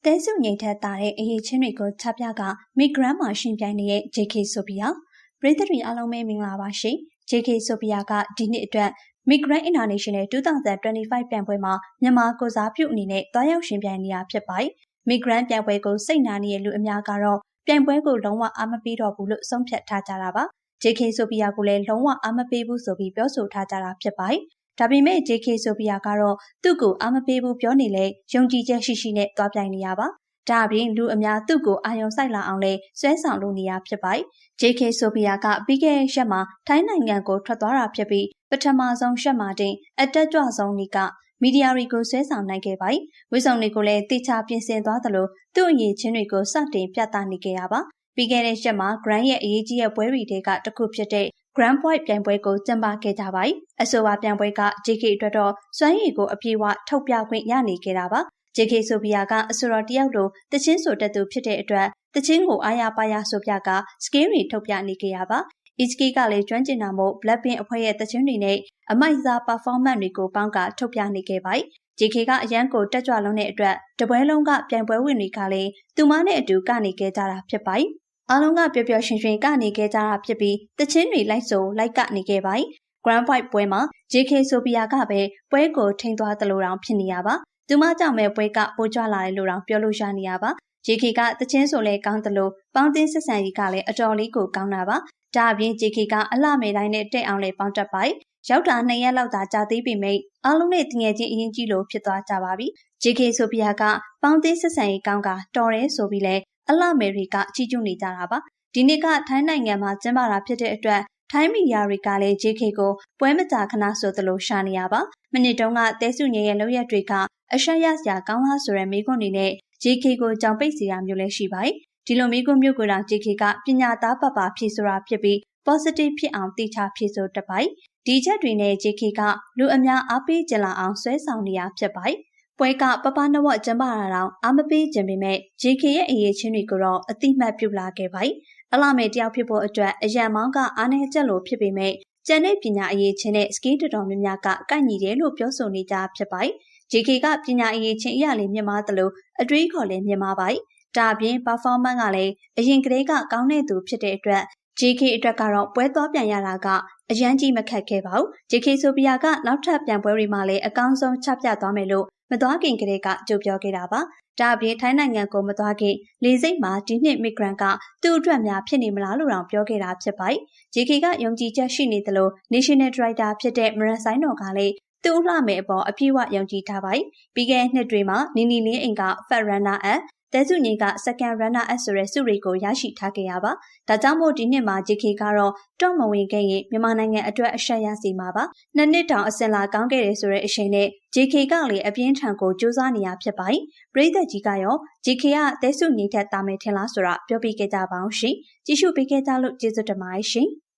တဲစုငိမ့်ထက်တာတဲ့အရေးချင်းတွေကိုချပြကမိဂရန်မှာရှင်ပြိုင်နေတဲ့ JK ဆိုဖီယာပရိသတ်တွေအားလုံးပဲမင်္ဂလာပါရှင် JK ဆိုဖီယာကဒီနှစ်အတွက် Migrant International 2025 ပြိုင်ပွဲမှာမြန်မာကိုစားပြုအနေနဲ့တွားရောက်ရှင်ပြိုင်နေတာဖြစ်ပါတယ်။ Migrant ပြိုင်ပွဲကိုစိတ်နာနေတဲ့လူအများကတော့ပြိုင်ပွဲကိုလုံးဝအားမပေးတော့ဘူးလို့ဆုံးဖြတ်ထားကြတာပါ။ JK ဆိုဖီယာကိုလည်းလုံးဝအားမပေးဘူးဆိုပြီးပြောဆိုထားကြတာဖြစ်ပါတယ်။ဒါပေမဲ့ JK ဆိုဖီယာကတော့သူ့ကိုအားမပေးဘူးပြောနေလေယုံကြည်ချက်ရှိရှိနဲ့တွားပြိုင်နေရပါ။ဒါအပြင်လူအများသူ့ကိုအာရုံစိုက်လာအောင်လဲဆွဲဆောင်လုပ်နေရဖြစ်ပါတယ်။ JK ဆိုဖီယာကပြီးခဲ့တဲ့ရက်မှာထိုင်းနိုင်ငံကိုထွက်သွားတာဖြစ်ပြီးပထမဆုံးရက်မှာတင်အတက်ကြွဆုံးနေ့ကမီဒီယာတွေကိုဆွဲဆောင်နိုင်ခဲ့ပါတယ်။ဝိဆောင်တွေကိုလည်းတေချာပြင်ဆင်သွားသလိုသူ့အရေးချင်းတွေကိုစတင်ပြသနေခဲ့တာပါ။ပြီးခဲ့တဲ့ရက်မှာ Grand ရဲ့အရေးကြီးတဲ့ပွဲတွေကတစ်ခုဖြစ်တဲ့ Grand Point ပြိုင်ပွဲကိုကျင်းပခဲ့ကြပါတယ်။အဆိုပါပြိုင်ပွဲက JK အတွက်တော့စွမ်းရည်ကိုအပြည့်အဝထုတ်ပြခွင့်ရနေခဲ့တာပါ။ JK ဆိုဖီယာကအဆိုတော်တယောက်လိုတချင်းဆိုတတ်သူဖြစ်တဲ့အတွက်တချင်းကိုအားရပါရဆိုပြကစကေးတွေထုတ်ပြနေခဲ့ရပါ။ HK ကလည်းကျွမ်းကျင်တာမို့ Blackpink အဖွဲ့ရဲ့တချင်းတွေနဲ့အမိုက်စား performance တွေကိုပေါင်းကထုတ်ပြနေခဲ့ပါတယ်။ JK ကအရန်ကိုတက်ကြွလုံးတဲ့အတွက်တပွဲလုံးကပြိုင်ပွဲဝင်တွေကလည်းသူမနဲ့အတူကနေခဲ့ကြတာဖြစ်ပါတယ်။အားလုံးကပျော်ပျော်ရွှင်ရွှင်ကနေခဲ့ကြတာဖြစ်ပြီးတချင်းတွေလိုက်ဆိုလိုက်ကနေခဲ့ပါတယ်။ Grand Point ပွဲမှာ JK ဆိုဖီယာကပဲပွဲကိုထိန်းသွားသလိုတောင်ဖြစ်နေရပါ။သူမကြောင့်ပဲပွဲကပိုကြွလာတယ်လို့တောင်ပြောလို့ရနေရပါ။ JK ကတချင်းဆိုလဲကောင်းသလိုပေါင်းသင်းဆက်ဆံရေးကလည်းအတော်လေးကိုကောင်းတာပါ။ဒါအပြင် JK ကအလှမယ်တိုင်းနဲ့တက်အောင်လဲပေါင်းတက်ပါတယ်။ရောက်တာ2ရက်လောက်သာကြာသေးပေမဲ့အားလုံးနဲ့တငယ်ချင်းအရင်ကြီးလို့ဖြစ်သွားကြပါပြီ။ JK ဆိုဖီယာကပေါင်းသင်းဆက်ဆံရေးကောင်းကတော်တယ်ဆိုပြီးလဲအလှမယ်တွေကချီးကျူးနေကြတာပါ။ဒီနေ့ကထိုင်းနိုင်ငံမှာကျင်းပတာဖြစ်တဲ့အတွက်ထိုင်းမီဒီယာတွေကလည်း JK ကိုပွဲမကြာခဏဆိုသလိုရှာနေရပါ။မနစ်တုန်းကတဲစုငယ်ရဲ့လောက်ရက်တွေကအရှက်ရစရာကောင်းလားဆိုတဲ့မေးခွန်းတွေနဲ့ JK ကိုကြောင်ပိတ်စီတာမျိုးလည်းရှိပါတယ်။ဒီလိုမေးခွန်းမျိုးကိုတော့ JK ကပညာသားပပဖြေဆိုတာဖြစ်ပြီး positive ဖြစ်အောင်တေချာဖြေဆိုတတ်ပါတယ်။ဒီချက်တွေနဲ့ JK ကလူအများအားပေးကြလာအောင်ဆွဲဆောင်နေရဖြစ်ပါတယ်။ပွဲကပပနဝကျင်းပတာတောင်အားမပေးခြင်းပေမဲ့ JK ရဲ့အရေးချင်းတွေကိုတော့အတိမတ်ပြုလာခဲ့ပါတယ်။အလှမယ်တယောက်ဖြစ်ဖို့အတွက်အရန်မောင်းကအားနည်းချက်လို့ဖြစ်ပေမဲ့ကျန်တဲ့ပညာအရေးချင်းနဲ့စကီးတော်များများကကိုက်ညီတယ်လို့ပြောဆိုနေကြဖြစ်ပါတယ်။ JK ကပညာအရေးချင်းအရာလေးမြင်မာသလိုအတွေးခေါ်လည်းမြင်မာပါတယ်။ဒါအပြင် performance ကလည်းအရင်ကတည်းကကောင်းတဲ့သူဖြစ်တဲ့အတွက် JK အတွက်ကတော့ပွဲသွားပြန်ရတာကအရန်ကြီးမခက်ခဲပါဘူး။ JK ဆိုဖီယာကနောက်ထပ်ပြိုင်ပွဲတွေမှာလည်းအကောင်းဆုံးချပြသွားမယ်လို့မသွားခင်ကတည်းကကြိုပြောခဲ့တာပါ။ဒါအပြင်ထိုင်းနိုင်ငံကိုမသွားခင်လေစိတ်မှာဒီနှစ် Migrant ကသူ့အတွက်များဖြစ်နေမလားလို့တောင်ပြောခဲ့တာဖြစ်ပါတယ်။ JK ကယုံကြည်ချက်ရှိနေသလို National Director ဖြစ်တဲ့မရန်ဆိုင်တော်ကလည်းသူ့လှမယ်အပေါ်အပြည့်အဝယုံကြည်ထားပါတယ်။ပြီးခဲ့တဲ့နှစ်တွေမှာနီနီလင်းအိမ်က First Runner Up တဲစုငိမ့်က Second Runner Up ဆိုတဲ့ဆုတွေကိုရရှိထားခဲ့ရပါ။ဒါကြောင့်မို့ဒီနှစ်မှာ JK ကတော့တော့မဝင်ခဲ့ရင်မြန်မာနိုင်ငံအတွက်အရှက်ရစီမှာပါ။နှစ်နှစ်တောင်အစင်လာကောင်းခဲ့တယ်ဆိုတဲ့အချိန်နဲ့ JK ကလည်းအပြင်းထန်ကိုစူးစမ်းနေရဖြစ်ပါတယ်။ပရိသတ်ကြီးကရော JK ကတဲစုငိမ့်ထက်တာမယ်ထင်လားဆိုတာပြောပြခဲ့ကြပါအောင်ရှင်။ကြည့်ရှုပေးခဲ့ကြလို့ကျေးဇူးတင်ပါတယ်ရှင်။